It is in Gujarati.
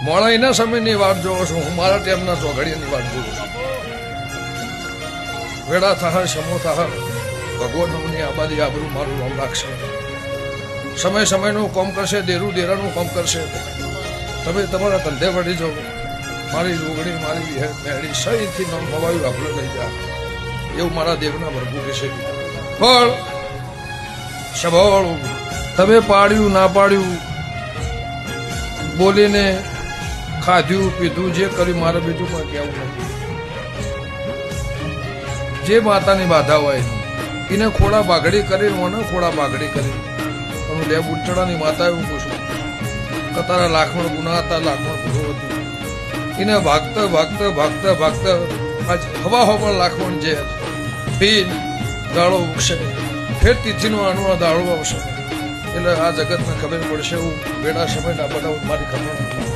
મોડા એના સમયની વાત જોઉં છું, હું મારા ટાઈમના ચોઘડિયાની વાત જોઉં છું. વેડા થાહ સમો થાહ ભગવાનની આબાદી આબરૂ મારું નામ રાખશે. સમય સમયનું કામ કરશે, દેરું દેરાનું કામ કરશે. તમે તમારા ધંધે વળી જાઓ, મારી જોગણી મારી મેળી સહીથી નામ હવાયું આપણે લઈ જા, એવું મારા દેવના ભરપૂર કહેશે. પણ સભળ તમે પાડ્યું ના પાડ્યું, બોલીને ખાધ્યું પીધું જે કર્યું, મારે બીજું પણ કહેવું નથી. જે માતાની બાધા હોય એને ખોડા બાગડી કરીને મને ખોડા બાગડી કરી. પણ લે બુટડાની માતા એવું પૂછું કે તારા લાખમણ ગુના હતા, લાખમણ ગુનો હતું. એને ભાગતા ભાગતા ભાગતા ભાગતા આજ હવા પણ લાખમણ જે પીન દાળો ઉગશે, ફેર તિથિનો આનો દાળો આવશે. એટલે આ જગતને ખબર પડશે. હું વેડા સમયના બધા મારી ખબર નથી.